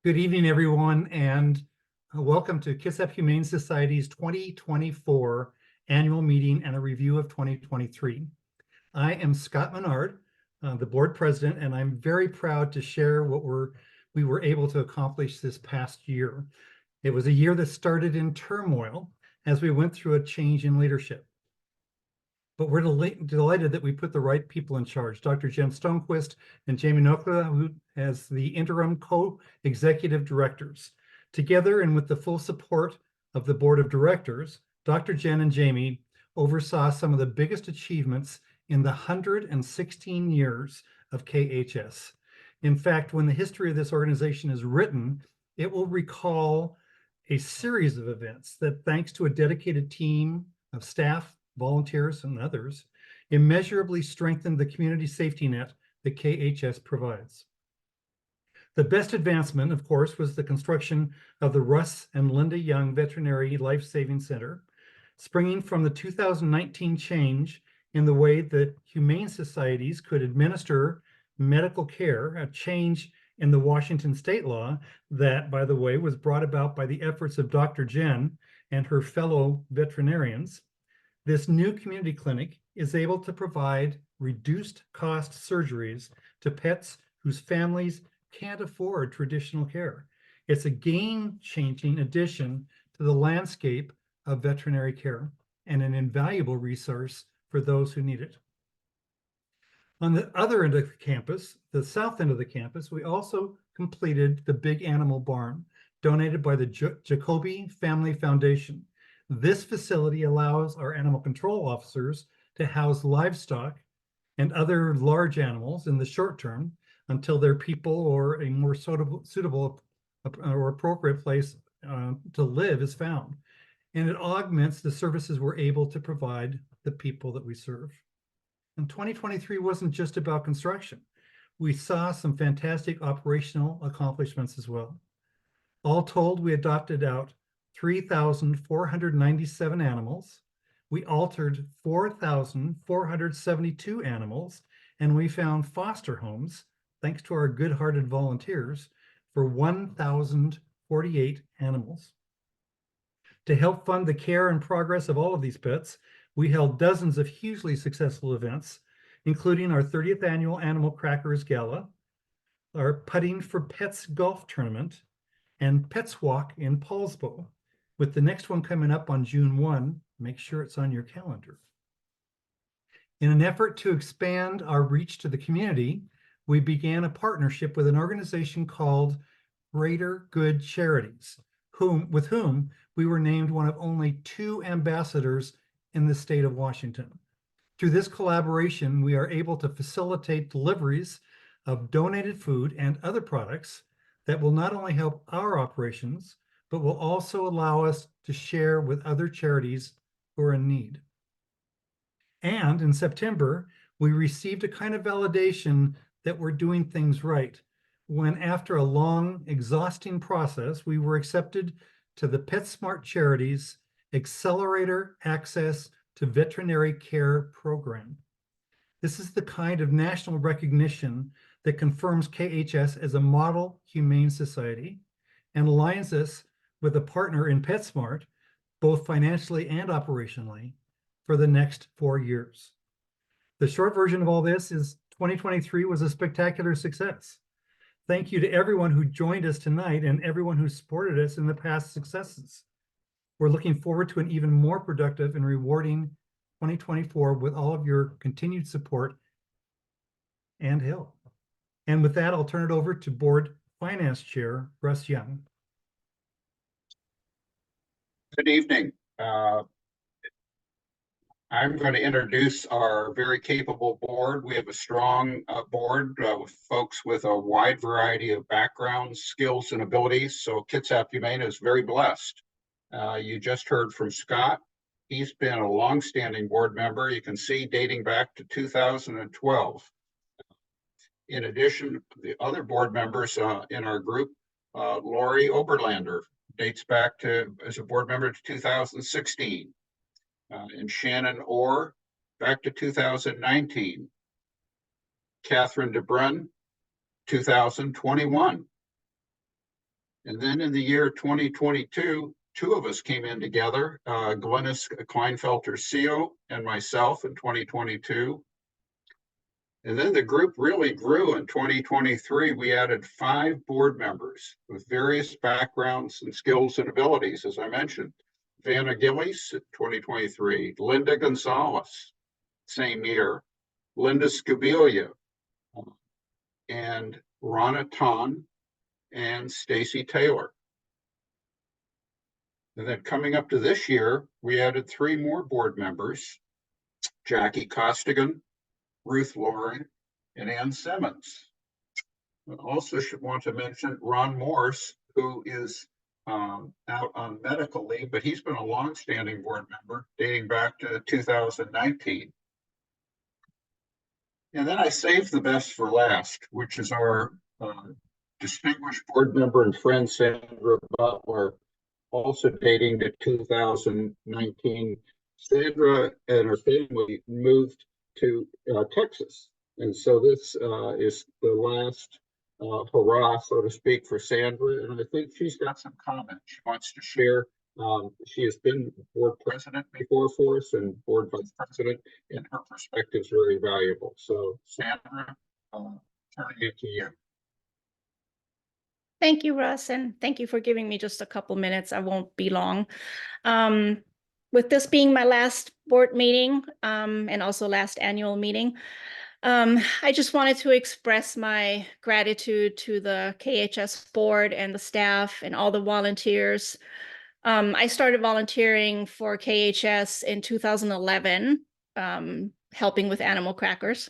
Good evening, everyone, and welcome to Kitsap Humane Society's 2024 annual meeting and a review of 2023. I am Scott Menard, the board president, and I'm very proud to share what we were able to accomplish this past year. It was a year that started in turmoil as we went through a change in leadership. But we're delighted that we put the right people in charge. Dr. Jen Stonequist and Jamie Nokla, who as the interim co-executive directors. Together and with the full support of the board of directors, Dr. Jen and Jamie oversaw some of the biggest achievements in the 116 years of KHS. In fact, when the history of this organization is written, it will recall a series of events that, thanks to a dedicated team of staff, volunteers, and others, immeasurably strengthened the community safety net that KHS provides. The best advancement, of course, was the construction of the Russ and Linda Young Veterinary Life Saving Center, springing from the 2019 change in the way that humane societies could administer medical care, a change in the Washington state law that, by the way, was brought about by the efforts of Dr. Jen and her fellow veterinarians. This new community clinic is able to provide reduced cost surgeries to pets whose families can't afford traditional care. It's a game-changing addition to the landscape of veterinary care and an invaluable resource for those who need it. On the other end of the campus, the south end of the campus, we also completed the Big Animal Barn, donated by the Jacoby Family Foundation. This facility allows our animal control officers to house livestock and other large animals in the short term until their people or a more suitable or appropriate place to live is found. And it augments the services we're able to provide the people that we serve. And 2023 wasn't just about construction. We saw some fantastic operational accomplishments as well. All told, we adopted out 3,497 animals. We altered 4,472 animals, and we found foster homes, thanks to our good-hearted volunteers, for 1,048 animals. To help fund the care and progress of all of these pets, we held dozens of hugely successful events, including our 30th annual Animal Crackers Gala, our Putting for Pets golf tournament, and Pets Walk in Paulsbo, with the next one coming up on June 1. Make sure it's on your calendar. In an effort to expand our reach to the community, we began a partnership with an organization called Greater Good Charities, with whom we were named one of only 2 ambassadors in the state of Washington. Through this collaboration, we are able to facilitate deliveries of donated food and other products that will not only help our operations, but will also allow us to share with other charities who are in need. And in September, we received a kind of validation that we're doing things right, when after a long, exhausting process, we were accepted to the PetSmart Charities Accelerator Access to Veterinary Care Program. This is the kind of national recognition that confirms KHS as a model humane society and aligns us with a partner in PetSmart, both financially and operationally, for the next 4 years. The short version of all this is 2023 was a spectacular success. Thank you to everyone who joined us tonight and everyone who supported us in the past successes. We're looking forward to an even more productive and rewarding 2024 with all of your continued support and help. And with that, I'll turn it over to Board Finance Chair Russ Young. Good evening. I'm going to introduce our very capable board. We have a strong board with folks with a wide variety of backgrounds, skills, and abilities. So Kitsap Humane is very blessed. You just heard from Scott. He's been a longstanding board member. You can see dating back to 2012. In addition, the other board members in our group, Lori Oberlander dates back to as a board member to 2016. And Shannon Orr back to 2019. Catherine DeBrun, 2021. And then in the year 2022, two of us came in together, Glennis Kleinfelter-Seo and myself in 2022. And then the group really grew in 2023. We added 5 board members with various backgrounds and skills and abilities, as I mentioned. Vanna Gillies, 2023, Linda Gonzalez, same year, Linda Scabilia, and Rana Tan, and Stacy Taylor. And then coming up to this year, we added 3 more board members, Jackie Costigan, Ruth Loring, and Ann Simmons. I also should want to mention Ron Morse, who is out on medical leave, but he's been a longstanding board member dating back to 2019. And then I saved the best for last, which is our distinguished board member and friend, Sandra Butler, also dating to 2019. Sandra and her family moved to Texas. And so this is the last hurrah, so to speak, for Sandra. And I think she's got some comments she wants to share. She has been board president before for us and board vice president, and her perspective is very valuable. So Sandra, turning it to you. Thank you, Russ, and thank you for giving me just a couple minutes. I won't be long. With this being my last board meeting and also last annual meeting, I just wanted to express my gratitude to the KHS board and the staff and all the volunteers. I started volunteering for KHS in 2011, helping with animal crackers.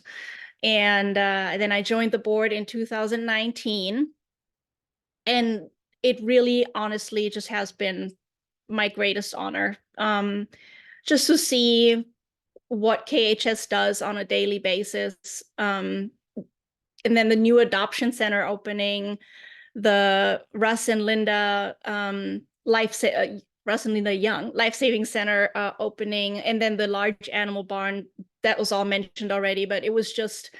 And then I joined the board in 2019. And it really, honestly, just has been my greatest honor. Just to see what KHS does on a daily basis. And then the new adoption center opening, the Russ and Linda Young Life-Saving Center opening, and then the large animal barn that was all mentioned already, but it was just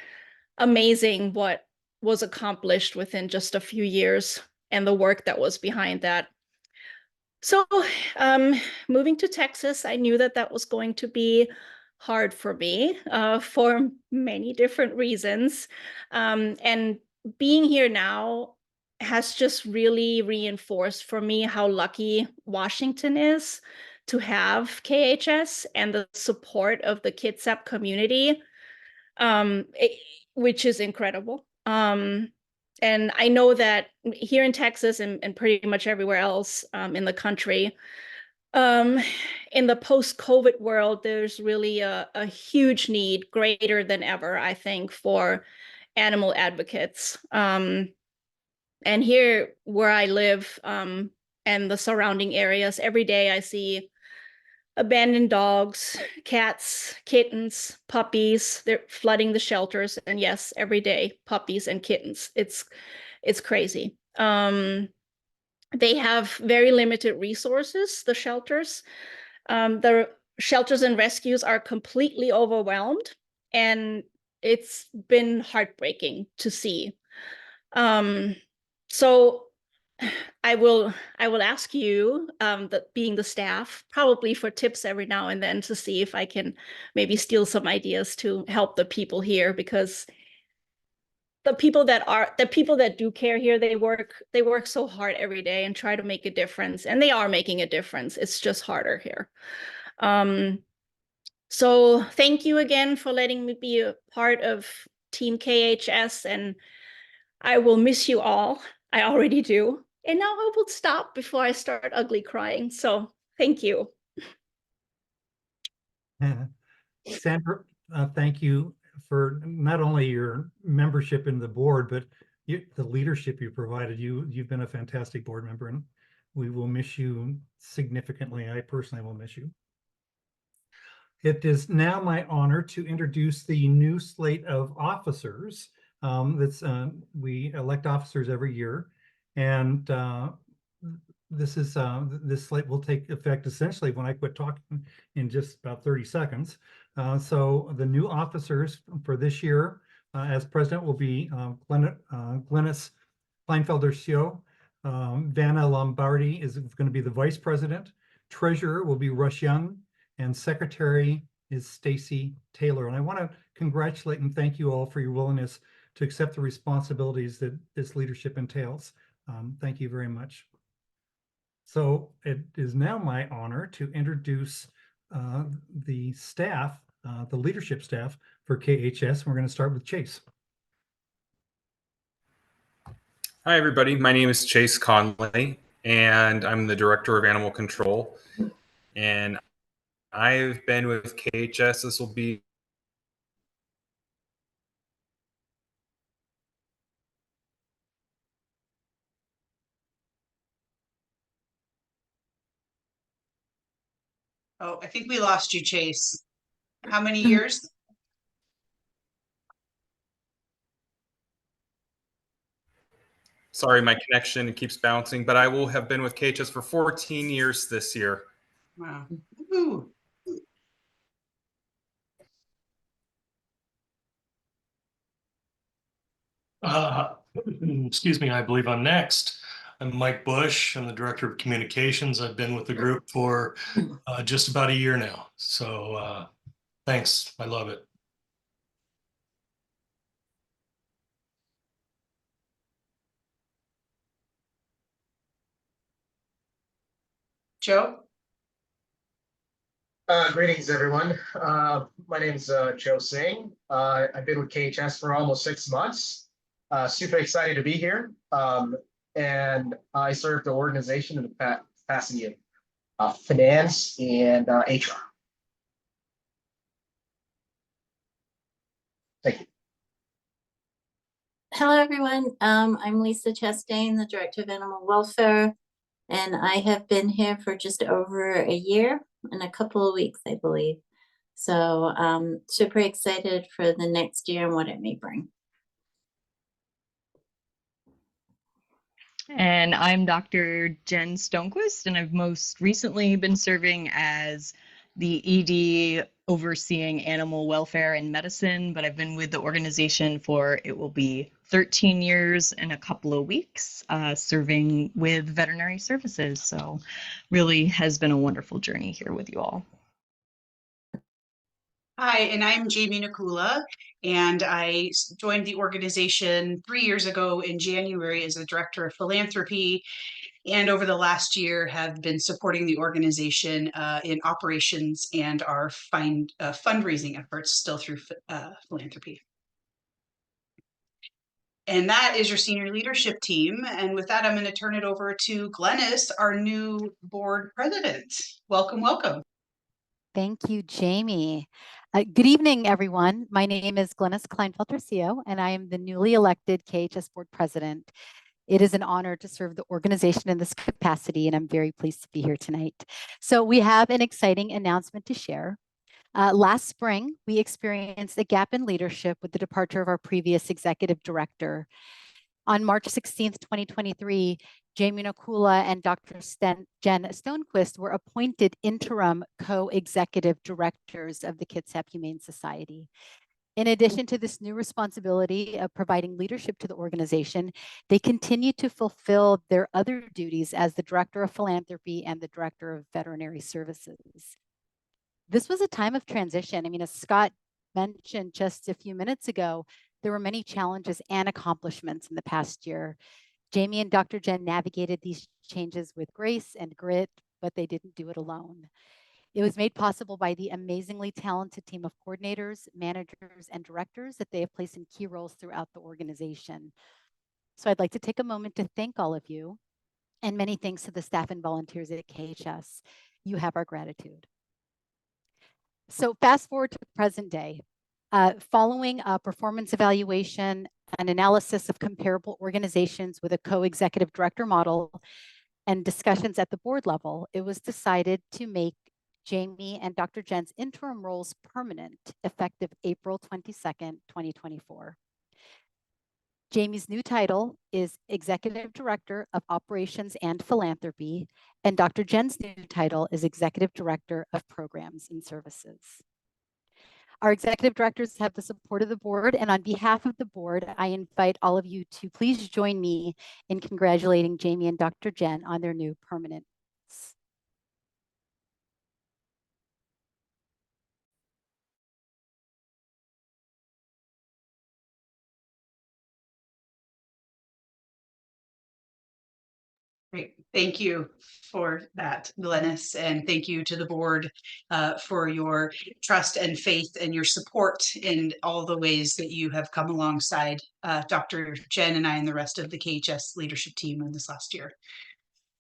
amazing what was accomplished within just a few years and the work that was behind that. So moving to Texas, I knew that that was going to be hard for me for many different reasons. And being here now has just really reinforced for me how lucky Washington is to have KHS and the support of the Kitsap community, which is incredible. And I know that here in Texas and pretty much everywhere else in the country, in the post-COVID world, there's really a huge need, greater than ever, I think, for animal advocates. And here where I live and the surrounding areas, every day I see abandoned dogs, cats, kittens, puppies. They're flooding the shelters. And yes, every day, puppies and kittens. It's crazy. They have very limited resources, the shelters. The shelters and rescues are completely overwhelmed. And it's been heartbreaking to see. So I will ask you, being the staff, probably for tips every now and then to see if I can maybe steal some ideas to help the people here, because the people that do care here, they work so hard every day and try to make a difference, and they are making a difference. It's just harder here. So thank you again for letting me be a part of Team KHS, and I will miss you all. I already do. And now I will stop before I start ugly crying. So thank you. Sandra, thank you for not only your membership in the board, but the leadership you provided. You've been a fantastic board member, and we will miss you significantly. I personally will miss you. It is now my honor to introduce the new slate of officers. We elect officers every year, and this slate will take effect essentially when I quit talking in just about 30 seconds. So the new officers for this year as president will be Glennis Kleinfelder-Seo, Vanna Lombardi is going to be the vice president. Treasurer will be Rush Young, and secretary is Stacy Taylor. And I want to congratulate and thank you all for your willingness to accept the responsibilities that this leadership entails. Thank you very much. So it is now my honor to introduce the staff, the leadership staff for KHS. We're going to start with Chase. Hi, everybody. My name is Chase Conley, and I'm the Director of Animal Control. And I've been with KHS. This will be Oh, I think we lost you, Chase. How many years? sorry, my connection keeps bouncing, but I will have been with KHS for 14 years this year. Wow. Ooh. Excuse me, I believe I'm next. I'm Mike Bush. I'm the Director of Communications. I've been with the group for just about a year now. So thanks. I love it. Joe? Greetings, everyone. My name is Joe Singh. I've been with KHS for almost 6 months. Super excited to be here. And I serve the organization in the capacity of finance and HR. Thank you. Hello, everyone. I'm Lisa Chastain, the Director of Animal Welfare, and I have been here for just over a year and a couple of weeks, I believe. So super excited for the next year and what it may bring. And I'm Dr. Jen Stonequist, and I've most recently been serving as the ED overseeing animal welfare and medicine, but I've been with the organization for, it will be 13 years and a couple of weeks, serving with veterinary services. So really has been a wonderful journey here with you all. Hi, and I'm Jamie Nakula, and I joined the organization 3 years ago in January as the Director of Philanthropy, and over the last year have been supporting the organization in operations and our fundraising efforts still through philanthropy. And that is your senior leadership team. And with that, I'm going to turn it over to Glennis, our new board president. Welcome, welcome. Thank you, Jamie. Good evening, everyone. My name is Glennis Kleinfelter-Cio, and I am the newly elected KHS board president. It is an honor to serve the organization in this capacity, and I'm very pleased to be here tonight. So we have an exciting announcement to share. Last spring, we experienced a gap in leadership with the departure of our previous executive director. On March 16th, 2023, Jamie Nakula and Dr. Jen Stonequist were appointed interim co-executive directors of the Kitsap Humane Society. In addition to this new responsibility of providing leadership to the organization, they continue to fulfill their other duties as the Director of Philanthropy and the Director of Veterinary Services. This was a time of transition. I mean, as Scott mentioned just a few minutes ago, there were many challenges and accomplishments in the past year. Jamie and Dr. Jen navigated these changes with grace and grit, but they didn't do it alone. It was made possible by the amazingly talented team of coordinators, managers, and directors that they have placed in key roles throughout the organization. So I'd like to take a moment to thank all of you, and many thanks to the staff and volunteers at KHS. You have our gratitude. So fast forward to the present day. Following a performance evaluation and analysis of comparable organizations with a co-executive director model and discussions at the board level, it was decided to make Jamie and Dr. Jen's interim roles permanent, effective April 22nd, 2024. Jamie's new title is Executive Director of Operations and Philanthropy, and Dr. Jen's new title is Executive Director of Programs and Services. Our executive directors have the support of the board, and on behalf of the board, I invite all of you to please join me in congratulating Jamie and Dr. Jen on their new permanents. Great. Thank you for that, Glennis, and thank you to the board for your trust and faith and your support in all the ways that you have come alongside Dr. Jen and I and the rest of the KHS leadership team in this last year.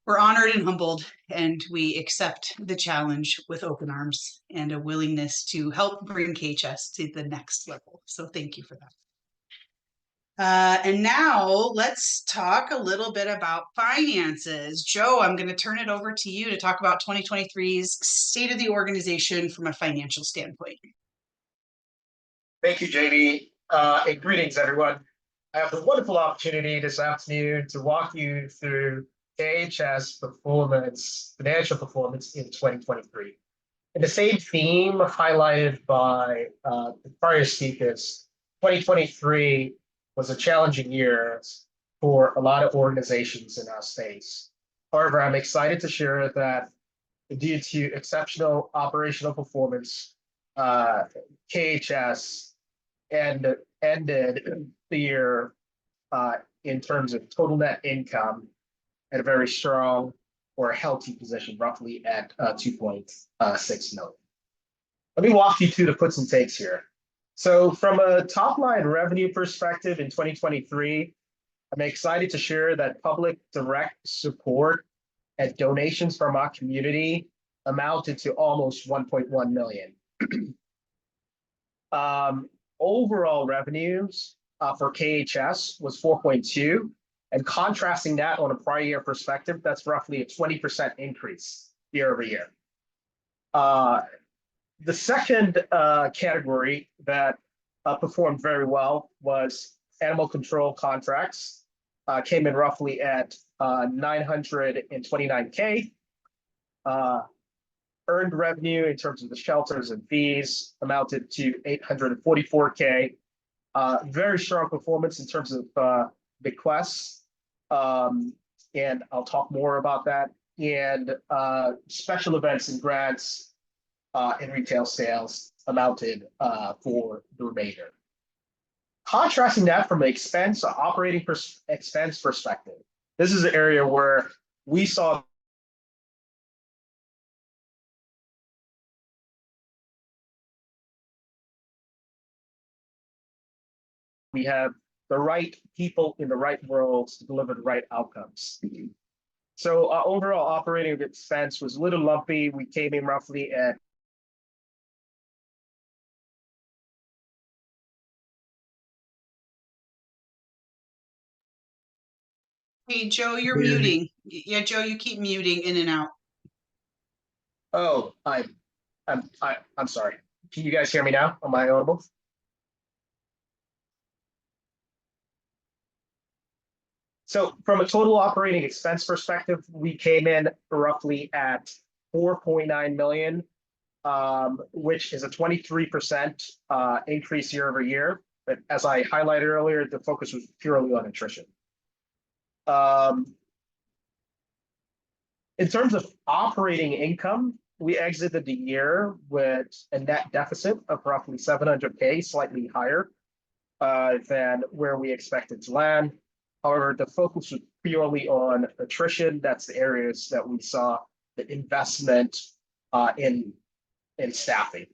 We're honored and humbled, and we accept the challenge with open arms and a willingness to help bring KHS to the next level. So thank you for that. And now let's talk a little bit about finances. Joe, I'm going to turn it over to you to talk about 2023's state of the organization from a financial standpoint. Thank you, Jamie. And greetings, everyone. I have the wonderful opportunity this afternoon to walk you through KHS performance, financial performance in 2023. And the same theme highlighted by the prior speakers, 2023 was a challenging year for a lot of organizations in our space. However, I'm excited to share that due to exceptional operational performance, KHS ended the year in terms of total net income at a very strong or healthy position, roughly at 2.6 million. Let me walk you through the puts and takes here. So from a top line revenue perspective in 2023, I'm excited to share that public direct support and donations from our community amounted to almost 1.1 million. Overall revenues for KHS was 4.2, and contrasting that on a prior year perspective, that's roughly a 20% increase year over year. The second category that performed very well was animal control contracts, came in roughly at 929K. Earned revenue in terms of the shelters and fees amounted to 844K. Very strong performance in terms of bequests, and I'll talk more about that. And special events and grants in retail sales amounted for the remainder. Contrasting that from an operating expense perspective, this is an area where we saw we have the right people in the right roles to deliver the right outcomes. So our overall operating expense was a little lumpy. We came in roughly at Hey, Joe, you're muting. Yeah, Joe, you keep muting in and out. Oh, I'm sorry. Can you guys hear me now? Am I audible? So from a total operating expense perspective, we came in roughly at 4.9 million, which is a 23% increase year over year. But as I highlighted earlier, the focus was purely on attrition. In terms of operating income, we exited the year with a net deficit of roughly 700K, slightly higher than where we expected to land. However, the focus was purely on attrition. That's the areas that we saw the investment in staffing.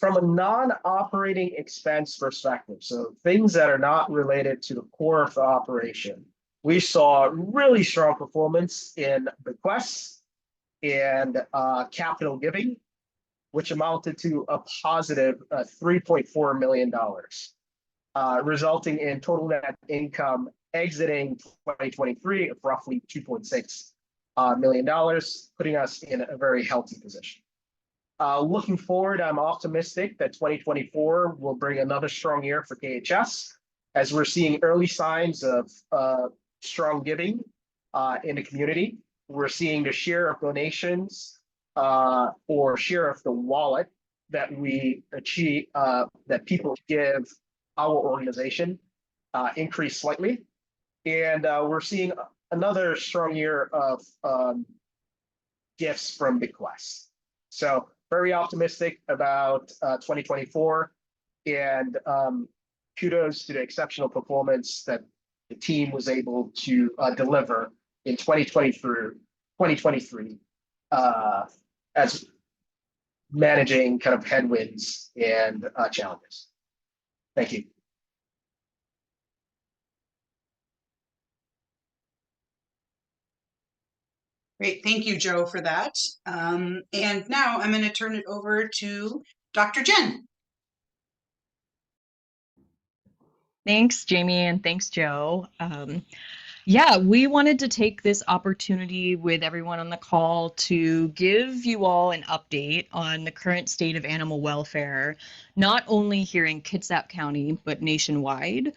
From a non-operating expense perspective, so things that are not related to the core of the operation, we saw really strong performance in bequests and capital giving, which amounted to a positive $3.4 million, resulting in total net income exiting 2023 of roughly $2.6 million, putting us in a very healthy position. Looking forward, I'm optimistic that 2024 will bring another strong year for KHS, as we're seeing early signs of strong giving in the community. We're seeing the share of donations or share of the wallet that we achieve, that people give our organization increase slightly. And we're seeing another strong year of gifts from bequests. So very optimistic about 2024, and kudos to the exceptional performance that the team was able to deliver in 2023 as managing kind of headwinds and challenges. Thank you. Great, thank you, Joe, for that. And now I'm going to turn it over to Dr. Jen. Thanks, Jamie, and thanks, Joe. Yeah, we wanted to take this opportunity with everyone on the call to give you all an update on the current state of animal welfare, not only here in Kitsap County, but nationwide.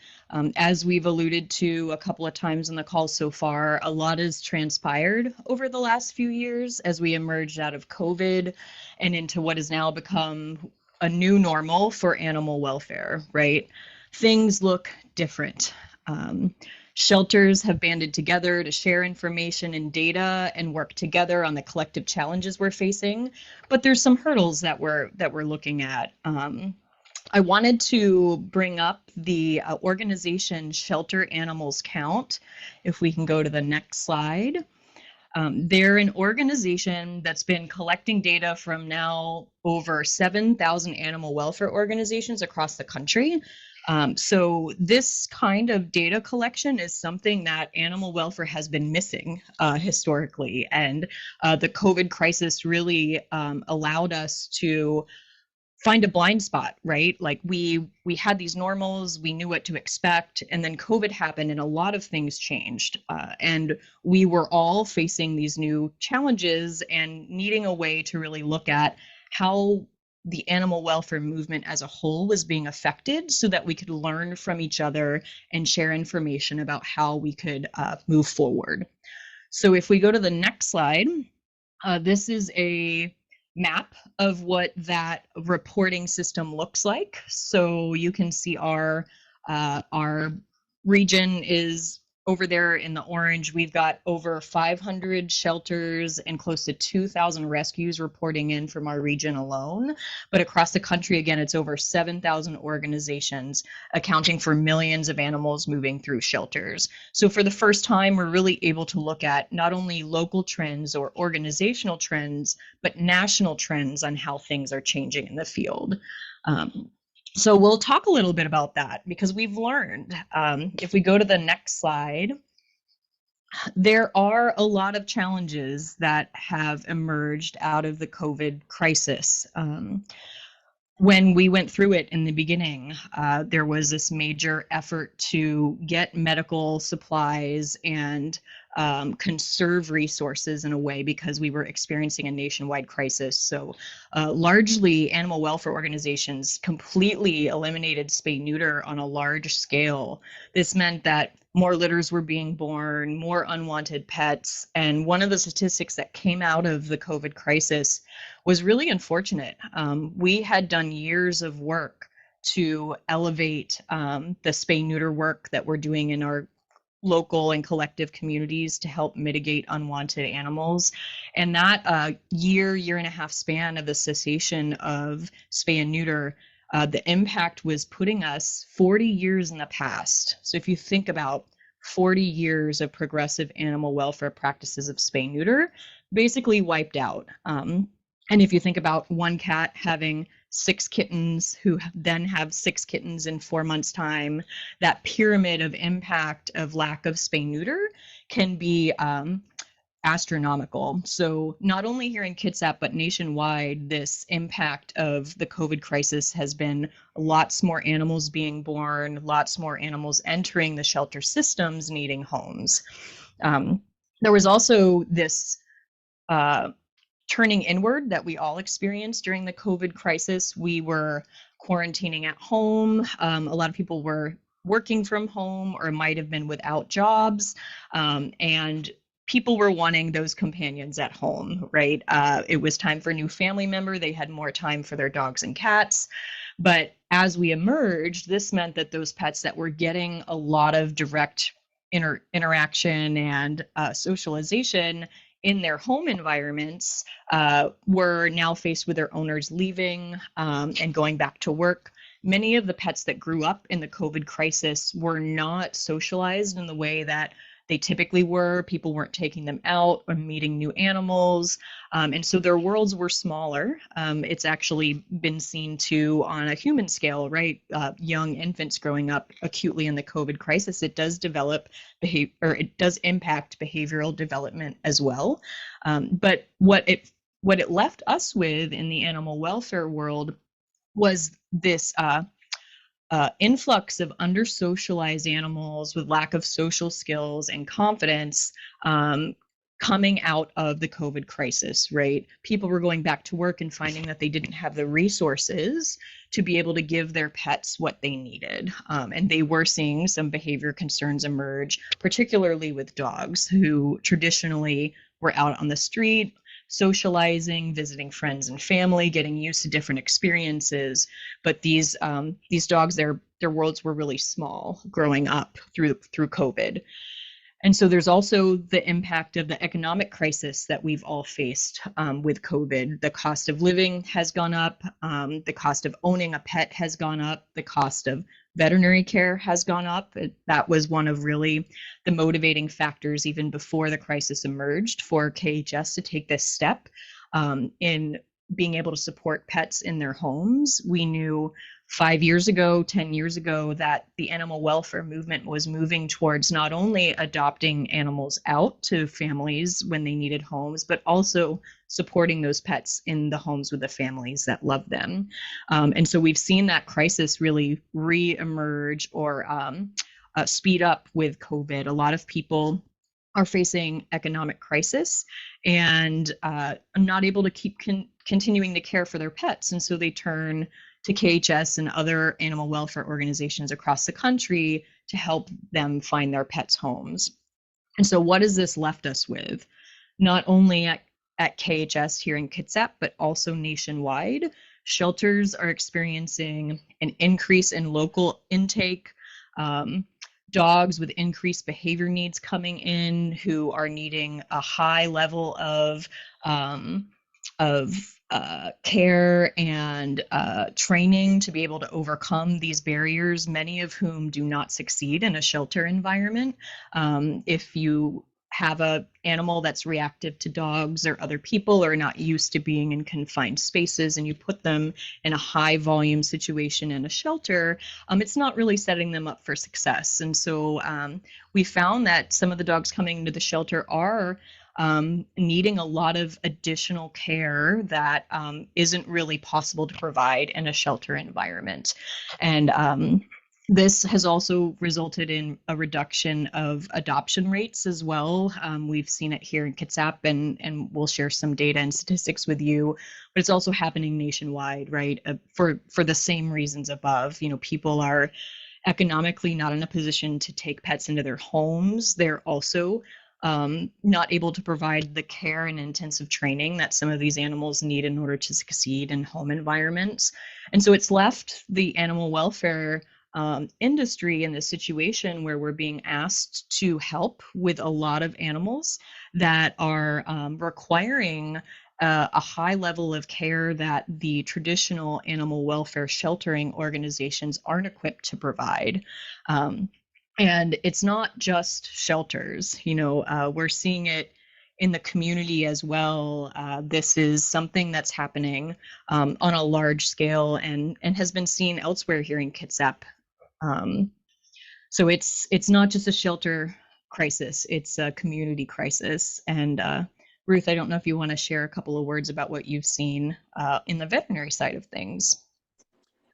As we've alluded to a couple of times in the call so far, a lot has transpired over the last few years as we emerged out of COVID and into what has now become a new normal for animal welfare, right? Things look different. Shelters have banded together to share information and data and work together on the collective challenges we're facing, but there's some hurdles that we're looking at. I wanted to bring up the organization Shelter Animals Count. If we can go to the next slide. They're an organization that's been collecting data from now over 7,000 animal welfare organizations across the country. So this kind of data collection is something that animal welfare has been missing historically, and the COVID crisis really allowed us to find a blind spot, right? Like we had these normals, we knew what to expect, and then COVID happened and a lot of things changed. And we were all facing these new challenges and needing a way to really look at how the animal welfare movement as a whole was being affected so that we could learn from each other and share information about how we could move forward. So if we go to the next slide, this is a map of what that reporting system looks like. So you can see our region is over there in the orange. We've got over 500 shelters and close to 2,000 rescues reporting in from our region alone. But across the country, again, it's over 7,000 organizations accounting for millions of animals moving through shelters. So for the first time, we're really able to look at not only local trends or organizational trends, but national trends on how things are changing in the field. So we'll talk a little bit about that because we've learned. If we go to the next slide, there are a lot of challenges that have emerged out of the COVID crisis. When we went through it in the beginning, there was this major effort to get medical supplies and conserve resources in a way because we were experiencing a nationwide crisis. So largely animal welfare organizations completely eliminated spay-neuter on a large scale. This meant that more litters were being born, more unwanted pets. And one of the statistics that came out of the COVID crisis was really unfortunate. We had done years of work to elevate the spay-neuter work that we're doing in our local and collective communities to help mitigate unwanted animals. And that year and a half span of the cessation of spay and neuter, the impact was putting us 40 years in the past. So if you think about 40 years of progressive animal welfare practices of spay neuter, basically wiped out. And if you think about one cat having 6 kittens who then have 6 kittens in 4 months' time, that pyramid of impact of lack of spay neuter can be astronomical. So not only here in Kitsap, but nationwide, this impact of the COVID crisis has been lots more animals being born, lots more animals entering the shelter systems needing homes. There was also this turning inward that we all experienced during the COVID crisis. We were quarantining at home. A lot of people were working from home or might have been without jobs. And people were wanting those companions at home, right? It was time for a new family member. They had more time for their dogs and cats. But as we emerged, this meant that those pets that were getting a lot of direct interaction and socialization in their home environments were now faced with their owners leaving and going back to work. Many of the pets that grew up in the COVID crisis were not socialized in the way that they typically were. People weren't taking them out or meeting new animals. And so their worlds were smaller. It's actually been seen too on a human scale, right? Young infants growing up acutely in the COVID crisis, it does develop behavior, or it does impact behavioral development as well. But what it left us with in the animal welfare world was this influx of under-socialized animals with lack of social skills and confidence coming out of the COVID crisis, right? People were going back to work and finding that they didn't have the resources to be able to give their pets what they needed. And they were seeing some behavior concerns emerge, particularly with dogs who traditionally were out on the street, socializing, visiting friends and family, getting used to different experiences. But these dogs, their worlds were really small growing up through COVID. And so there's also the impact of the economic crisis that we've all faced with COVID. The cost of living has gone up. The cost of owning a pet has gone up. The cost of veterinary care has gone up. That was one of really the motivating factors even before the crisis emerged for KHS to take this step in being able to support pets in their homes. We knew 5 years ago, 10 years ago, that the animal welfare movement was moving towards not only adopting animals out to families when they needed homes, but also supporting those pets in the homes with the families that love them. And so we've seen that crisis really re-emerge or speed up with COVID. A lot of people are facing economic crisis and not able to keep continuing to care for their pets. And so they turn to KHS and other animal welfare organizations across the country to help them find their pets' homes. And so what has this left us with? Not only at KHS here in Kitsap, but also nationwide, shelters are experiencing an increase in local intake, dogs with increased behavior needs coming in who are needing a high level of care and training to be able to overcome these barriers, many of whom do not succeed in a shelter environment. If you have an animal that's reactive to dogs or other people or not used to being in confined spaces and you put them in a high volume situation in a shelter, it's not really setting them up for success. And so we found that some of the dogs coming into the shelter are needing a lot of additional care that isn't really possible to provide in a shelter environment. And this has also resulted in a reduction of adoption rates as well. We've seen it here in Kitsap, and we'll share some data and statistics with you, but it's also happening nationwide, right? For the same reasons above. You know, people are economically not in a position to take pets into their homes. They're also not able to provide the care and intensive training that some of these animals need in order to succeed in home environments. And so it's left the animal welfare industry in this situation where we're being asked to help with a lot of animals that are requiring a high level of care that the traditional animal welfare sheltering organizations aren't equipped to provide. And it's not just shelters, you know, we're seeing it in the community as well. This is something that's happening on a large scale and has been seen elsewhere here in Kitsap. So it's not just a shelter crisis, it's a community crisis. And Ruth, I don't know if you want to share a couple of words about what you've seen in the veterinary side of things.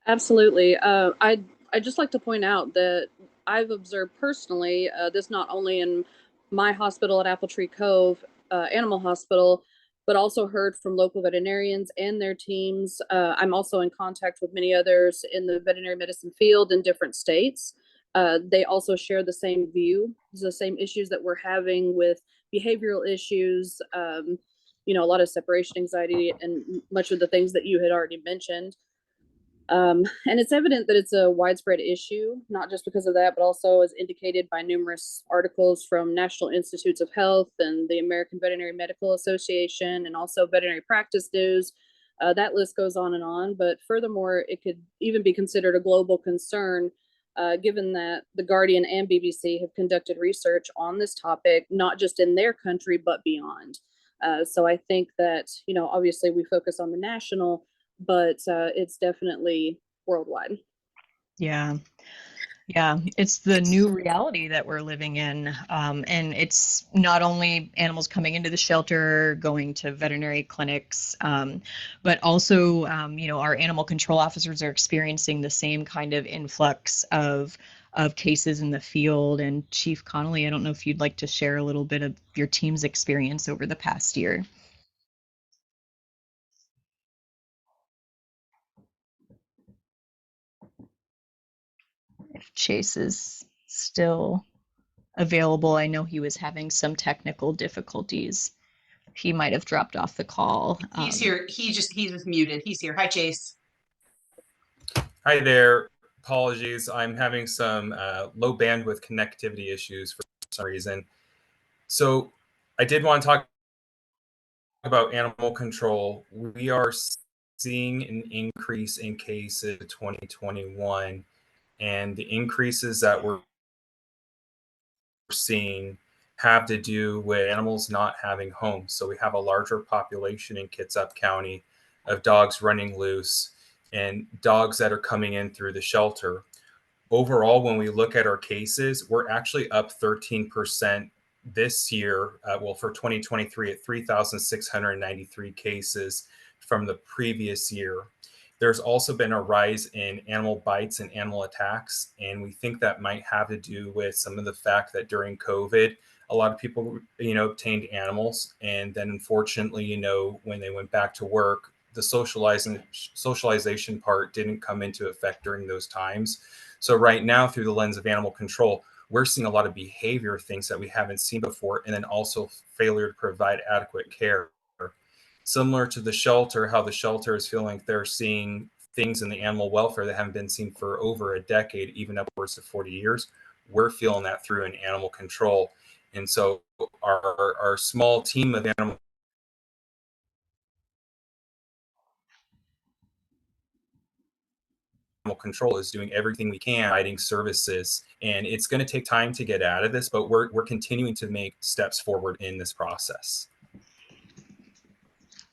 Absolutely. I'd just like to point out that I've observed personally this not only in my hospital at Apple Tree Cove Animal Hospital, but also heard from local veterinarians and their teams. I'm also in contact with many others in the veterinary medicine field in different states. They also share the same view, the same issues that we're having with behavioral issues, you know, a lot of separation anxiety, and much of the things that you had already mentioned. And it's evident that it's a widespread issue, not just because of that, but also as indicated by numerous articles from National Institutes of Health and the American Veterinary Medical Association, and also Veterinary Practice News. That list goes on and on. But furthermore, it could even be considered a global concern, given that The Guardian and BBC have conducted research on this topic, not just in their country, but beyond. So I think that, you know, obviously we focus on the national, but it's definitely worldwide. Yeah. Yeah, it's the new reality that we're living in. And it's not only animals coming into the shelter, going to veterinary clinics, but also, you know, our animal control officers are experiencing the same kind of influx of cases in the field. And Chief Connolly, I don't know if you'd like to share a little bit of your team's experience over the past year. If Chase is still available, I know he was having some technical difficulties. He might have dropped off the call. He's here. He's just muted. He's here. Hi, Chase. Hi there. Apologies. I'm having some low bandwidth connectivity issues for some reason. So I did want to talk about animal control. We are seeing an increase in cases in 2021, and the increases that we're seeing have to do with animals not having homes. So we have a larger population in Kitsap County of dogs running loose and dogs that are coming in through the shelter. Overall, when we look at our cases, we're actually up 13% this year, for 2023 at 3,693 cases from the previous year. There's also been a rise in animal bites and animal attacks, and we think that might have to do with some of the fact that during COVID, a lot of people, obtained animals, and then unfortunately, when they went back to work, the socialization part didn't come into effect during those times. So right now, through the lens of animal control, we're seeing a lot of behavior things that we haven't seen before, and then also failure to provide adequate care. Similar to the shelter, how the shelter is feeling like they're seeing things in the animal welfare that haven't been seen for over a decade, even upwards of 40 years. We're feeling that through in animal control. And so our small team of animal control is doing everything we can, providing services, and it's going to take time to get out of this, but we're continuing to make steps forward in this process.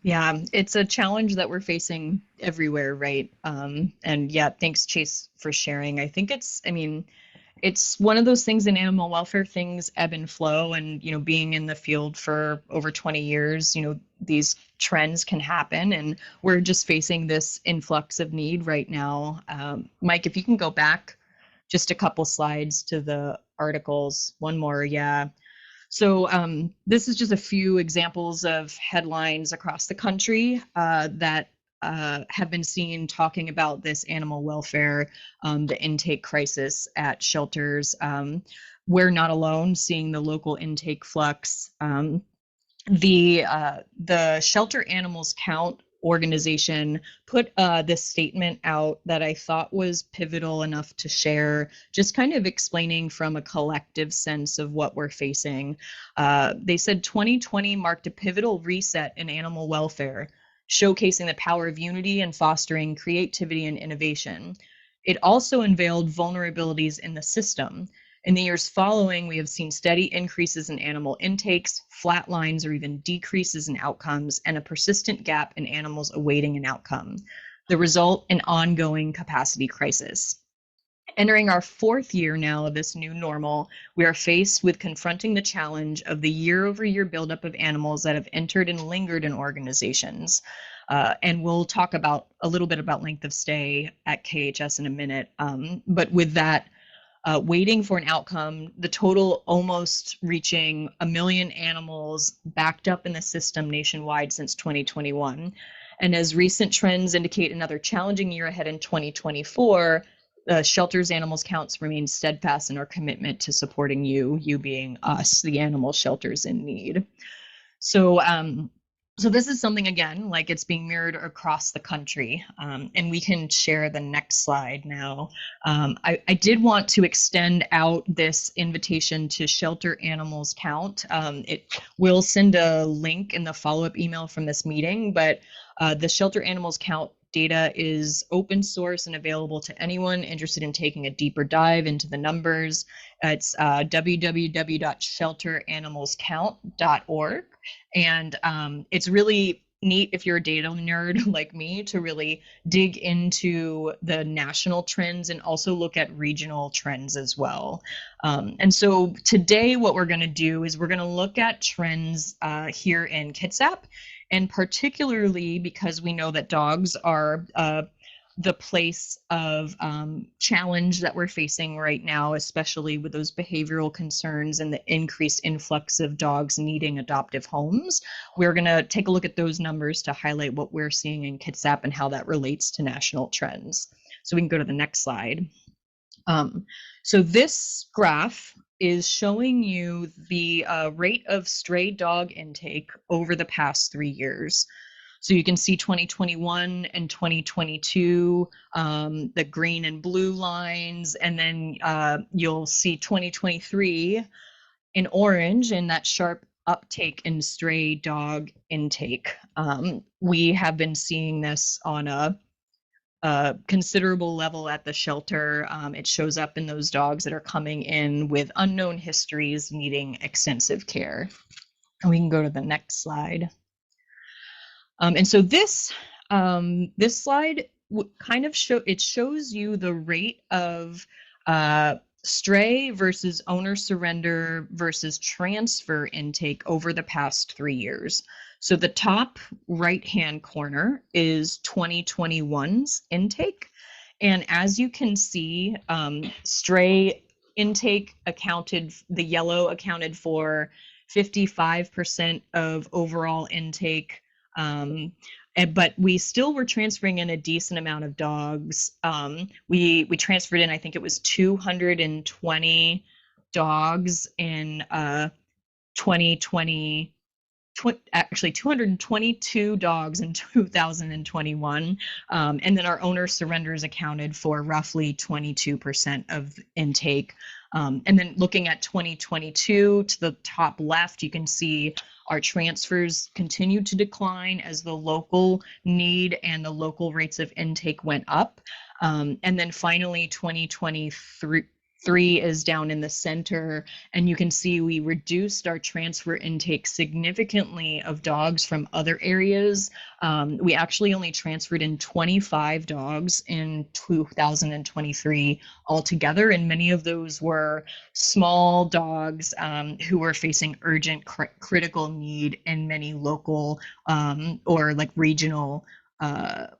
Yeah, it's a challenge that we're facing everywhere, right? And yeah, thanks, Chase, for sharing. I think it's one of those things in animal welfare, things ebb and flow, and being in the field for over 20 years, these trends can happen, and we're just facing this influx of need right now. Mike, if you can go back just a couple slides to the articles, one more, yeah. So this is just a few examples of headlines across the country that have been seen talking about this animal welfare, the intake crisis at shelters. We're not alone seeing the local intake flux. The Shelter Animals Count organization put this statement out that I thought was pivotal enough to share, just kind of explaining from a collective sense of what we're facing. They said 2020 marked a pivotal reset in animal welfare, showcasing the power of unity and fostering creativity and innovation. It also unveiled vulnerabilities in the system. In the years following, we have seen steady increases in animal intakes, flat lines or even decreases in outcomes, and a persistent gap in animals awaiting an outcome. The result, an ongoing capacity crisis. Entering our fourth year now of this new normal, we are faced with confronting the challenge of the year-over-year buildup of animals that have entered and lingered in organizations. And we'll talk about a little bit about length of stay at KHS in a minute. But with that, waiting for an outcome, the total almost reaching 1 million animals backed up in the system nationwide since 2021. And as recent trends indicate another challenging year ahead in 2024, shelter's animals counts remain steadfast in our commitment to supporting you being us, the animal shelters in need. So, so this is something, again, like it's being mirrored across the country, and we can share the next slide now. I did want to extend out this invitation to Shelter Animals Count. It will send a link in the follow-up email from this meeting, but the Shelter Animals Count data is open source and available to anyone interested in taking a deeper dive into the numbers. It's www.shelteranimalscount.org. And it's really neat if you're a data nerd like me to really dig into the national trends and also look at regional trends as well. And so today what we're going to do is we're going to look at trends here in Kitsap. And particularly because we know that dogs are the place of challenge that we're facing right now, especially with those behavioral concerns and the increased influx of dogs needing adoptive homes. We're going to take a look at those numbers to highlight what we're seeing in Kitsap and how that relates to national trends. So we can go to the next slide. So this graph is showing you the rate of stray dog intake over the past 3 years. So you can see 2021 and 2022, the green and blue lines, and then you'll see 2023 in orange and that sharp uptake in stray dog intake. We have been seeing this on a considerable level at the shelter. It shows up in those dogs that are coming in with unknown histories needing extensive care. And we can go to the next slide. And so this slide kind of shows you the rate of stray versus owner surrender versus transfer intake over the past 3 years. So the top right-hand corner is 2021's intake. And as you can see, stray intake the yellow accounted for 55% of overall intake. But we still were transferring in a decent amount of dogs. We transferred in, I think it was 220 dogs in 2020. Actually 222 dogs in 2021, and then our owner surrenders accounted for roughly 22% of intake. And then looking at 2022 to the top left, you can see our transfers continued to decline as the local need and the local rates of intake went up. And then finally 2023 is down in the center, and you can see we reduced our transfer intake significantly of dogs from other areas. We actually only transferred in 25 dogs in 2023 altogether, and many of those were small dogs who were facing urgent critical need in many local or like regional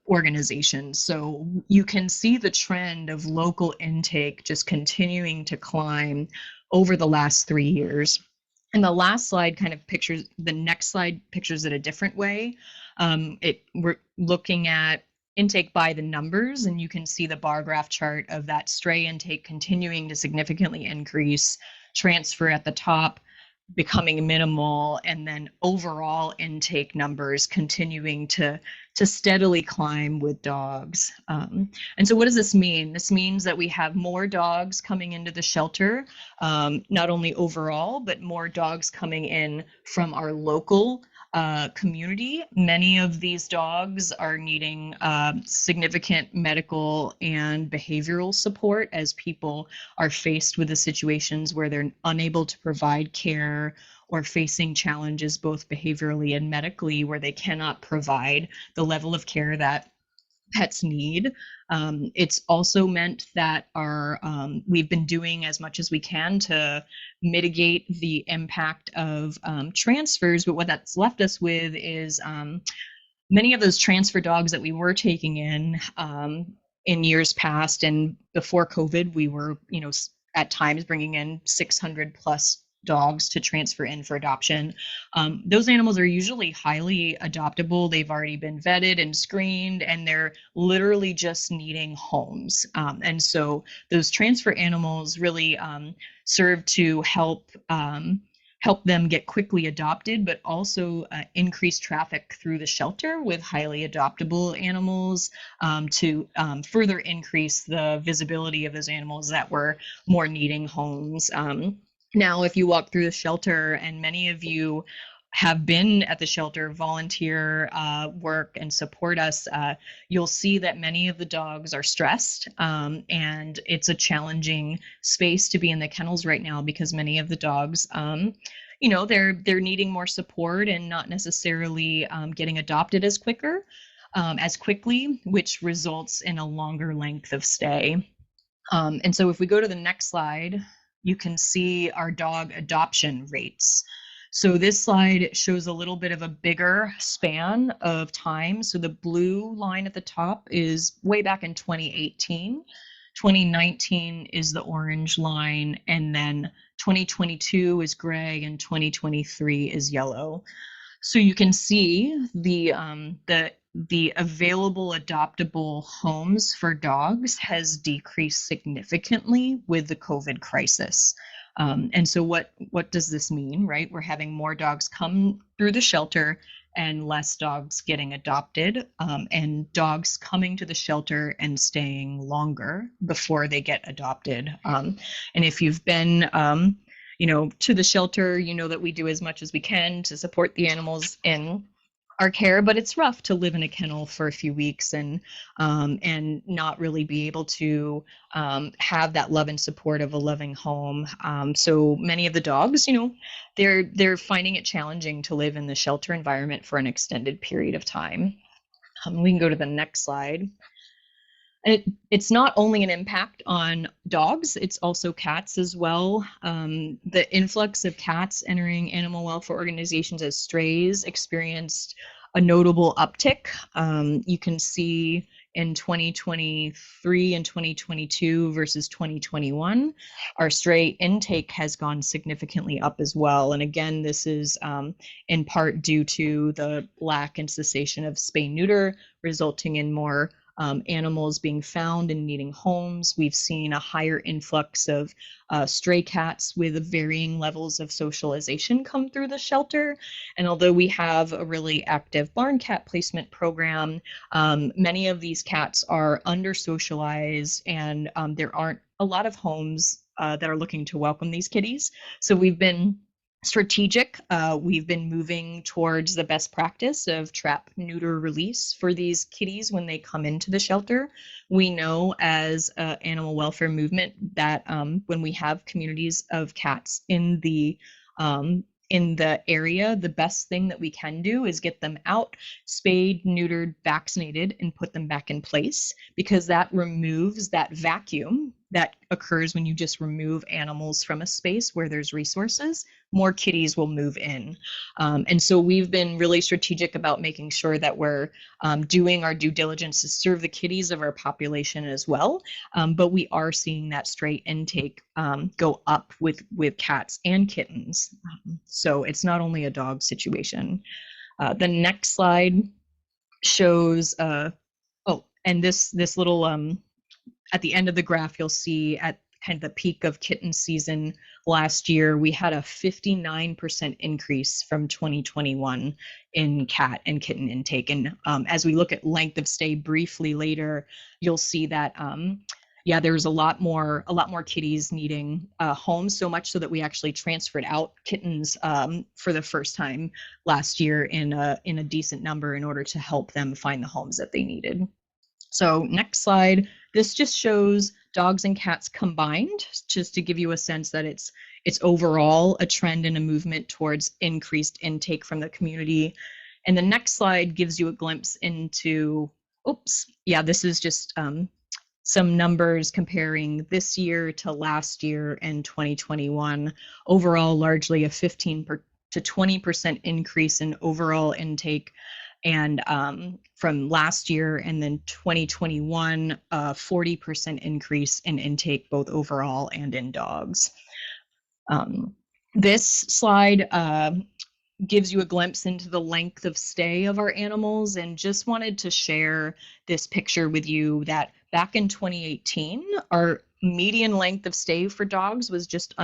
organizations. So you can see the trend of local intake just continuing to climb over the last 3 years. And the last slide kind of pictures, the next slide pictures it a different way. We're looking at intake by the numbers, and you can see the bar graph chart of that stray intake continuing to significantly increase, transfer at the top becoming minimal, and then overall intake numbers continuing to steadily climb with dogs. And so what does this mean? This means that we have more dogs coming into the shelter, not only overall, but more dogs coming in from our local community. Many of these dogs are needing significant medical and behavioral support as people are faced with the situations where they're unable to provide care or facing challenges both behaviorally and medically where they cannot provide the level of care that pets need. It's also meant that we've been doing as much as we can to mitigate the impact of transfers, but what that's left us with is many of those transfer dogs that we were taking in years past and before COVID, we were, at times bringing in 600 plus dogs to transfer in for adoption. Those animals are usually highly adoptable. They've already been vetted and screened, and they're literally just needing homes. And so those transfer animals really serve to help them get quickly adopted, but also increase traffic through the shelter with highly adoptable animals to further increase the visibility of those animals that were more needing homes. Now, if you walk through the shelter, and many of you have been at the shelter, volunteer work and support us, you'll see that many of the dogs are stressed, and it's a challenging space to be in the kennels right now because many of the dogs, you know, they're needing more support and not necessarily getting adopted as quickly, which results in a longer length of stay. And so if we go to the next slide, you can see our dog adoption rates. So this slide shows a little bit of a bigger span of time. So the blue line at the top is way back in 2018. 2019 is the orange line, and then 2022 is gray, and 2023 is yellow. So you can see the available adoptable homes for dogs has decreased significantly with the COVID crisis. And so what does this mean, right? We're having more dogs come through the shelter and less dogs getting adopted, and dogs coming to the shelter and staying longer before they get adopted. And if you've been you know, to the shelter, you know that we do as much as we can to support the animals in our care, but it's rough to live in a kennel for a few weeks and not really be able to have that love and support of a loving home. So many of the dogs, you know, they're finding it challenging to live in the shelter environment for an extended period of time. We can go to the next slide. It's not only an impact on dogs, it's also cats as well. The influx of cats entering animal welfare organizations as strays experienced a notable uptick. You can see in 2023 and 2022 versus 2021, our stray intake has gone significantly up as well. And again, this is in part due to the lack and cessation of spay-neuter, resulting in more animals being found and needing homes. We've seen a higher influx of stray cats with varying levels of socialization come through the shelter. And although we have a really active barn cat placement program, many of these cats are under-socialized, and there aren't a lot of homes that are looking to welcome these kitties. So we've been strategic. We've been moving towards the best practice of trap, neuter, release for these kitties when they come into the shelter. We know as an animal welfare movement that when we have communities of cats in the area, the best thing that we can do is get them out, spayed, neutered, vaccinated, and put them back in place, because that removes that vacuum that occurs when you just remove animals from a space where there's resources. More kitties will move in. And so we've been really strategic about making sure that we're doing our due diligence to serve the kitties of our population as well. But we are seeing that stray intake go up with cats and kittens. So it's not only a dog situation. The next slide shows, and this little, at the end of the graph, you'll see at kind of the peak of kitten season last year, we had a 59% increase from 2021 in cat and kitten intake. And as we look at length of stay briefly later, you'll see that yeah, there's a lot more kitties needing homes, so much so that we actually transferred out kittens for the first time last year in a decent number in order to help them find the homes that they needed. So next slide. This just shows dogs and cats combined, just to give you a sense that it's overall a trend and a movement towards increased intake from the community. And the next slide gives you a glimpse into, this is just some numbers comparing this year to last year and 2021. Overall, largely a 15 to 20% increase in overall intake. And from last year, and then 2021, 40% increase in intake, both overall and in dogs. This slide gives you a glimpse into the length of stay of our animals, and just wanted to share this picture with you that back in 2018, our median length of stay for dogs was just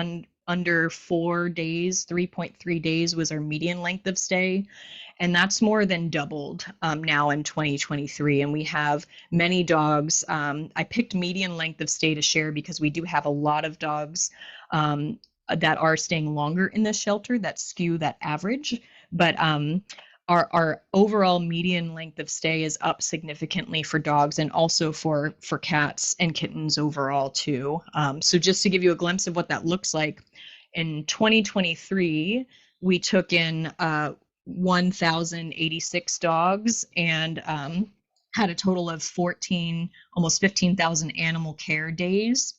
under 4 days. 3.3 days was our median length of stay. And that's more than doubled now in 2023. And we have many dogs. I picked median length of stay to share because we do have a lot of dogs that are staying longer in the shelter that skew that average. But our overall median length of stay is up significantly for dogs, and also for cats and kittens overall too. So just to give you a glimpse of what that looks like, in 2023, we took in 1,086 dogs and had a total of almost 15,000 animal care days.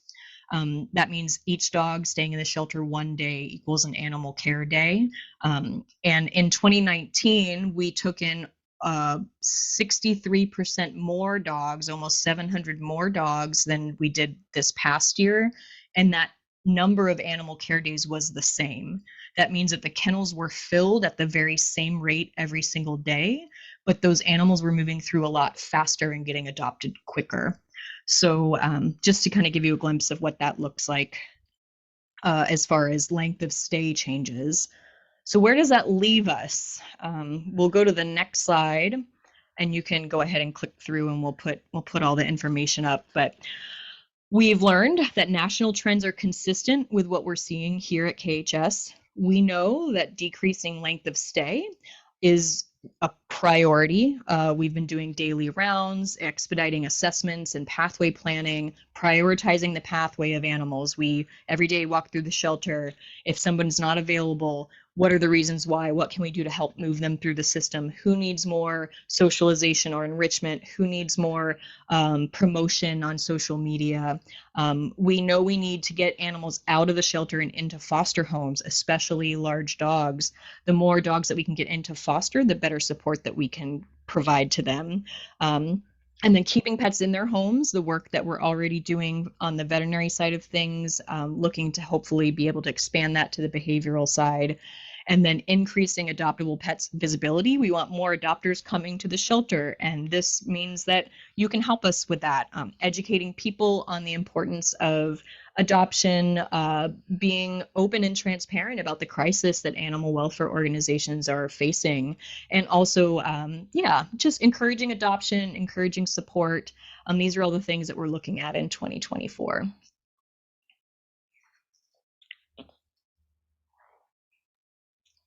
That means each dog staying in the shelter 1 day equals an animal care day. And in 2019, we took in 63% more dogs, almost 700 more dogs than we did this past year. And that number of animal care days was the same. That means that the kennels were filled at the very same rate every single day, but those animals were moving through a lot faster and getting adopted quicker. So just to kind of give you a glimpse of what that looks like as far as length of stay changes. So where does that leave us? We'll go to the next slide, and you can go ahead and click through, and we'll put all the information up. But we've learned that national trends are consistent with what we're seeing here at KHS. We know that decreasing length of stay is a priority. We've been doing daily rounds, expediting assessments and pathway planning, prioritizing the pathway of animals. We every day walk through the shelter. If someone's not available, what are the reasons why? What can we do to help move them through the system? Who needs more socialization or enrichment? Who needs more promotion on social media? We know we need to get animals out of the shelter and into foster homes, especially large dogs. The more dogs that we can get into foster, the better support that we can provide to them. And then keeping pets in their homes, the work that we're already doing on the veterinary side of things, looking to hopefully be able to expand that to the behavioral side. And then increasing adoptable pets visibility. We want more adopters coming to the shelter, and this means that you can help us with that, educating people on the importance of adoption, being open and transparent about the crisis that animal welfare organizations are facing, and also, just encouraging adoption, encouraging support. These are all the things that we're looking at in 2024.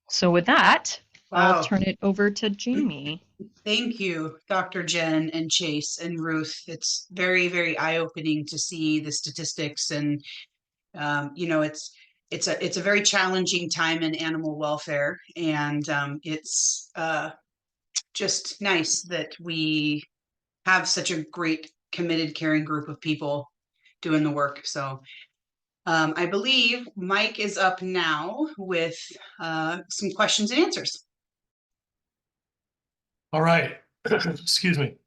So with that, Wow. I'll turn it over to Jamie. Thank you, Dr. Jen and Chase and Ruth. It's very, very eye-opening to see the statistics, and it's a very challenging time in animal welfare, and it's just nice that we have such a great, committed, caring group of people doing the work. So I believe Mike is up now with some questions and answers. All right. Excuse me.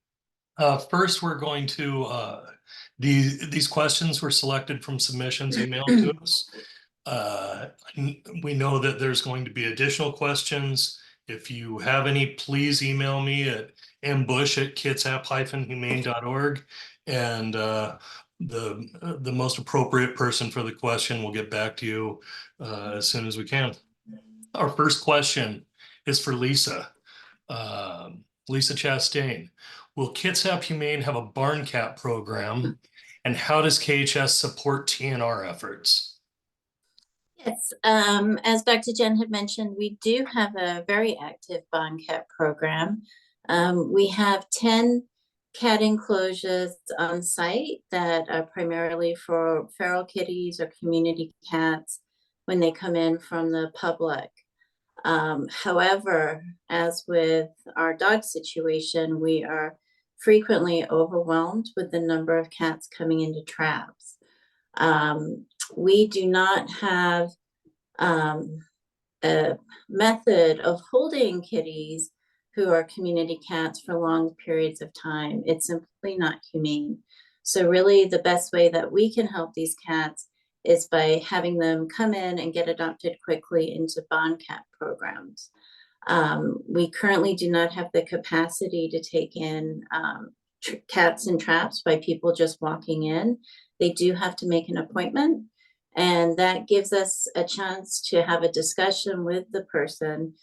First, we're going to, these questions were selected from submissions emailed to us. We know that there's going to be additional questions. If you have any, please email me at mbush@kitsap-humane.org, and the most appropriate person for the question will get back to you as soon as we can. Our first question is for Lisa. Lisa Chastain. Will Kitsap Humane have a barn cat program, and how does KHS support TNR efforts? Yes, as Dr. Jen had mentioned, we do have a very active barn cat program. We have 10 cat enclosures on site that are primarily for feral kitties or community cats when they come in from the public. However, as with our dog situation, we are frequently overwhelmed with the number of cats coming into traps. We do not have a method of holding kitties who are community cats for long periods of time. It's simply not humane. So really the best way that we can help these cats is by having them come in and get adopted quickly into bond cap programs. We currently do not have the capacity to take in cats and traps by people just walking in. They do have to make an appointment, and that gives us a chance to have a discussion with the person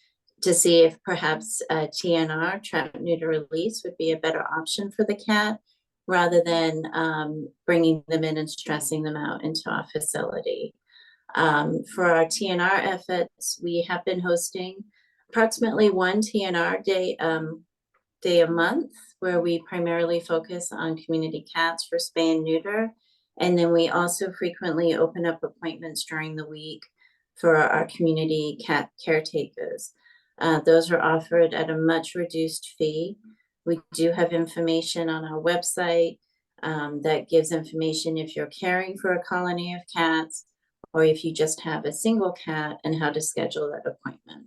to see if perhaps TNR, trap, neuter, release, would be a better option for the cat, rather than bringing them in and stressing them out into our facility. For our TNR efforts, we have been hosting approximately one TNR day a month, where we primarily focus on community cats for spay and neuter. And then we also frequently open up appointments during the week for our community cat caretakers. Those are offered at a much reduced fee. We do have information on our website that gives information if you're caring for a colony of cats, or if you just have a single cat, and how to schedule that appointment.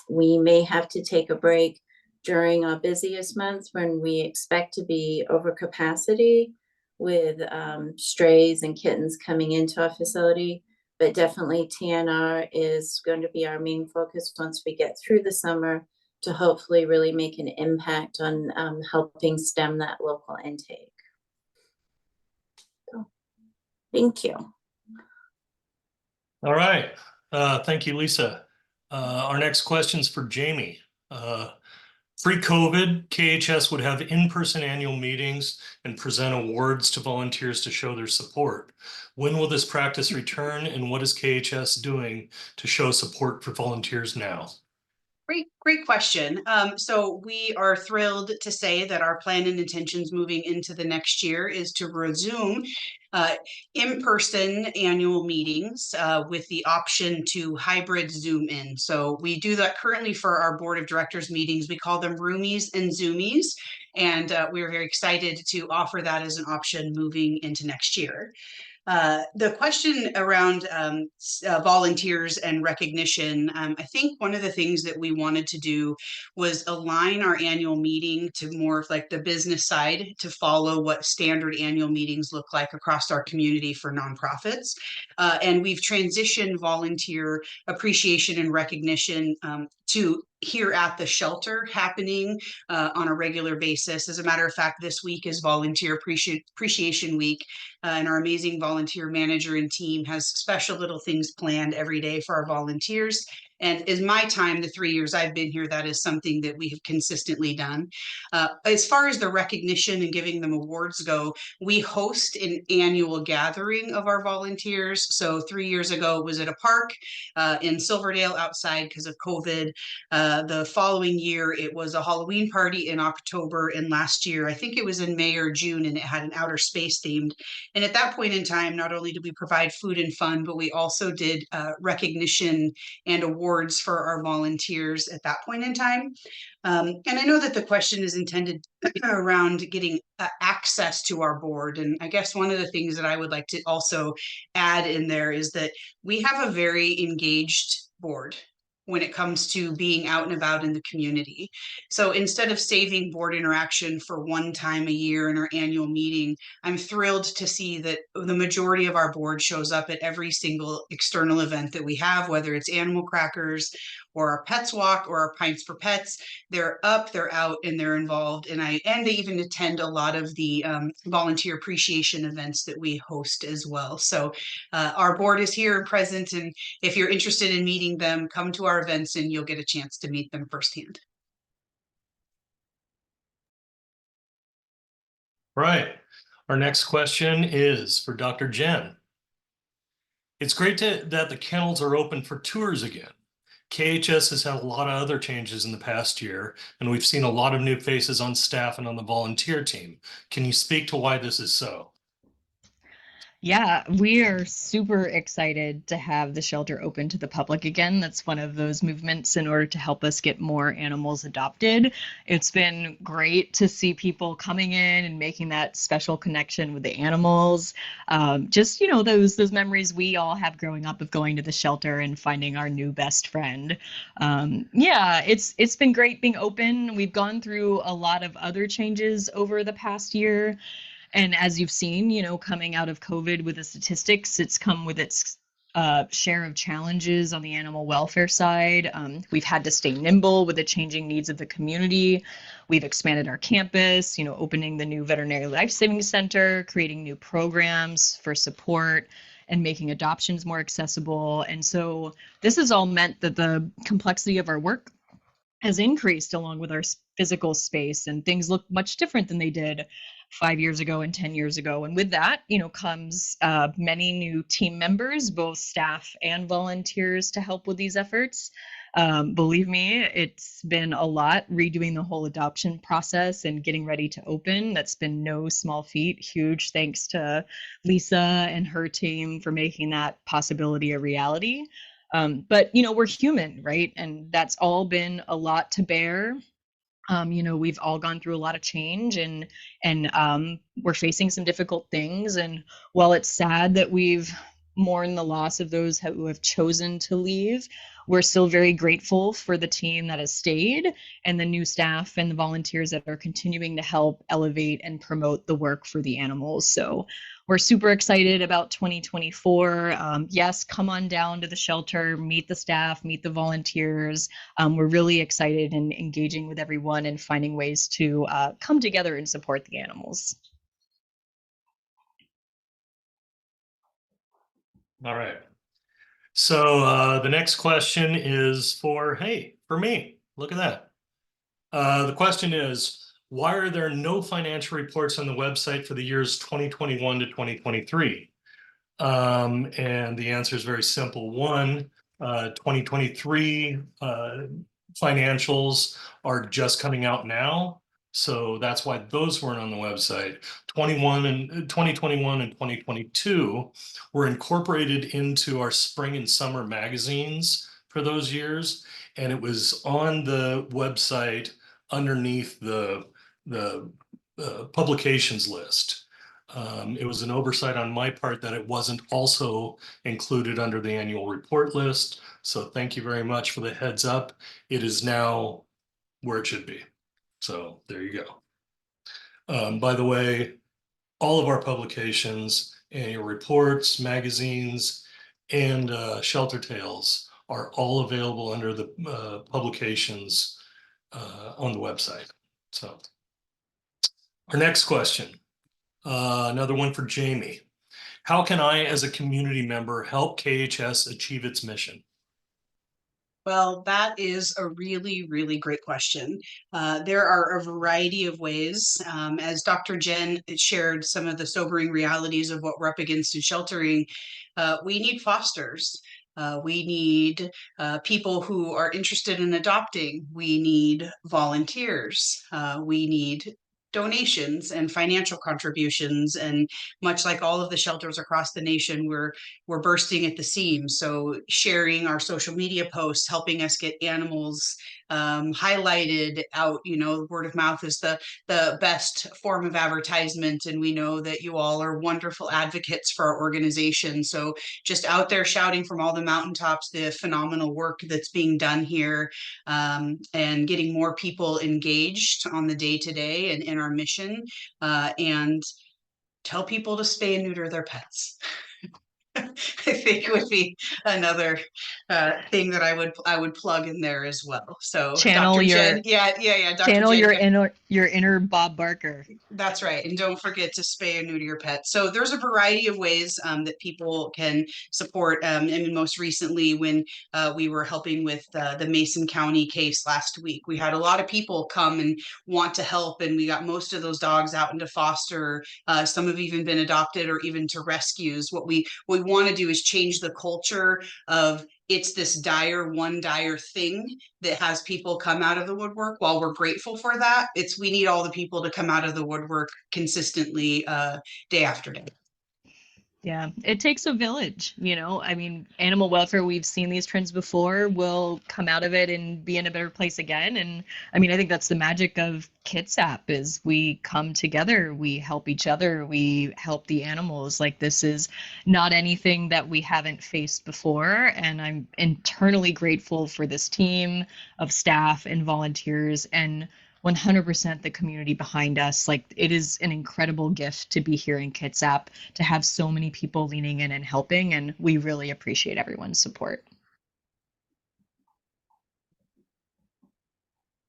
We may have to take a break during our busiest months when we expect to be over capacity with strays and kittens coming into our facility. But definitely TNR is going to be our main focus once we get through the summer, to hopefully really make an impact on helping stem that local intake. So, thank you. All right. Thank you, Lisa. Our next question is for Jamie. Pre-COVID, KHS would have in-person annual meetings and present awards to volunteers to show their support. When will this practice return, and what is KHS doing to show support for volunteers now? Great question. So we are thrilled to say that our plan and intentions moving into the next year is to resume in-person annual meetings with the option to hybrid Zoom in. So we do that currently for our board of directors meetings. We call them roomies and zoomies, and we're very excited to offer that as an option moving into next year. The question around volunteers and recognition, I think one of the things that we wanted to do was align our annual meeting to more of like the business side, to follow what standard annual meetings look like across our community for nonprofits. And we've transitioned volunteer appreciation and recognition to here at the shelter happening on a regular basis. As a matter of fact, this week is Volunteer Appreciation Week, and our amazing volunteer manager and team has special little things planned every day for our volunteers. And in my time, the 3 years I've been here, that is something that we have consistently done. As far as the recognition and giving them awards go, we host an annual gathering of our volunteers. So 3 years ago, it was at a park in Silverdale outside because of COVID. The following year, it was a Halloween party in October. And last year, I think it was in May or June, and it had an outer space themed. And at that point in time, not only did we provide food and fun, but we also did recognition and awards for our volunteers at that point in time. And I know that the question is intended around getting access to our board. And I guess one of the things that I would like to also add in there is that we have a very engaged board when it comes to being out and about in the community. So instead of saving board interaction for one time a year in our annual meeting, I'm thrilled to see that the majority of our board shows up at every single external event that we have, whether it's Animal Crackers or our Pets Walk or our Pints for Pets. They're up, they're out, and they're involved. And they even attend a lot of the volunteer appreciation events that we host as well. So our board is here and present, and if you're interested in meeting them, come to our events and you'll get a chance to meet them firsthand. Right. Our next question is for Dr. Jen. It's great that the kennels are open for tours again. KHS has had a lot of other changes in the past year, and we've seen a lot of new faces on staff and on the volunteer team. Can you speak to why this is so? Yeah, we are super excited to have the shelter open to the public again. That's one of those movements in order to help us get more animals adopted. It's been great to see people coming in and making that special connection with the animals. Just, you know, those memories we all have growing up of going to the shelter and finding our new best friend. Yeah, it's been great being open. We've gone through a lot of other changes over the past year. And as you've seen, coming out of COVID with the statistics, it's come with its share of challenges on the animal welfare side. We've had to stay nimble with the changing needs of the community. We've expanded our campus, opening the new veterinary life-saving center, creating new programs for support, and making adoptions more accessible. And so this has all meant that the complexity of our work has increased along with our physical space, and things look much different than they did 5 years ago and 10 years ago. And with that, comes many new team members, both staff and volunteers, to help with these efforts. Believe me, it's been a lot redoing the whole adoption process and getting ready to open. That's been no small feat. Huge thanks to Lisa and her team for making that possibility a reality. But we're human, right? And that's all been a lot to bear. We've all gone through a lot of change, and we're facing some difficult things. And while it's sad that we've mourned the loss of those who have chosen to leave, we're still very grateful for the team that has stayed and the new staff and the volunteers that are continuing to help elevate and promote the work for the animals. So we're super excited about 2024. Yes, come on down to the shelter, meet the staff, meet the volunteers. We're really excited and engaging with everyone and finding ways to come together and support the animals. All right. So the next question is for me. Look at that. The question is, why are there no financial reports on the website for the years 2021 to 2023? And the answer is very simple. One, 2023 financials are just coming out now. So that's why those weren't on the website. 2021 and 2022 were incorporated into our spring and summer magazines for those years. And it was on the website underneath the publications list. It was an oversight on my part that it wasn't also included under the annual report list. So thank you very much for the heads up. It is now where it should be. So there you go. By the way, all of our publications, annual reports, magazines, and shelter tales are all available under the publications on the website. So our next question, another one for Jamie. How can I, as a community member, help KHS achieve its mission? Well, that is a really, really great question. There are a variety of ways. As Dr. Jen shared some of the sobering realities of what we're up against in sheltering, we need fosters. We need people who are interested in adopting. We need volunteers. We need donations and financial contributions, and much like all of the shelters across the nation, we're bursting at the seams. So sharing our social media posts, helping us get animals highlighted out. Word of mouth is the best form of advertisement, and we know that you all are wonderful advocates for our organization. So just out there shouting from all the mountaintops the phenomenal work that's being done here, and getting more people engaged on the day-to-day and in our mission, and tell people to spay and neuter their pets. I think would be another thing that I would plug in there as well. So Channel Dr. your Jen, yeah, Dr. channel Jen, your inner Bob Barker. That's right. And don't forget to spay and neuter your pet. So there's a variety of ways that people can support. And most recently, when we were helping with the Mason County case last week, we had a lot of people come and want to help. And we got most of those dogs out into foster. Some have even been adopted or even to rescues. What we want to do is change the culture of it's this dire thing that has people come out of the woodwork. While we're grateful for that, we need all the people to come out of the woodwork consistently, day after day. Yeah, it takes a village, I mean, animal welfare, we've seen these trends before, will come out of it and be in a better place again. And I mean, I think that's the magic of Kitsap is we come together, we help each other, we help the animals. Like, this is not anything that we haven't faced before. And I'm internally grateful for this team of staff and volunteers. And 100% the community behind us. Like, it is an incredible gift to be here in Kitsap, to have so many people leaning in and helping, and we really appreciate everyone's support.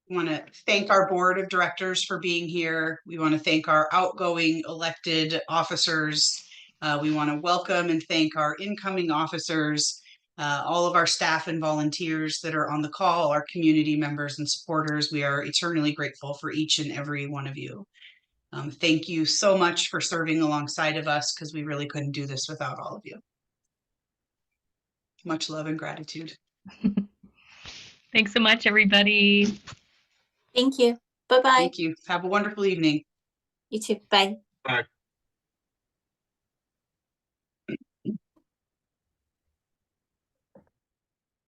We want to thank our board of directors for being here. We want to thank our outgoing elected officers. We want to welcome and thank our incoming officers, all of our staff and volunteers that are on the call, our community members and supporters. We are eternally grateful for each and every one of you. Thank you so much for serving alongside of us, because we really couldn't do this without all of you. Much love and gratitude. Thanks so much, everybody. Thank you. Bye-bye. Thank you. Have a wonderful evening. You too. Bye. Bye.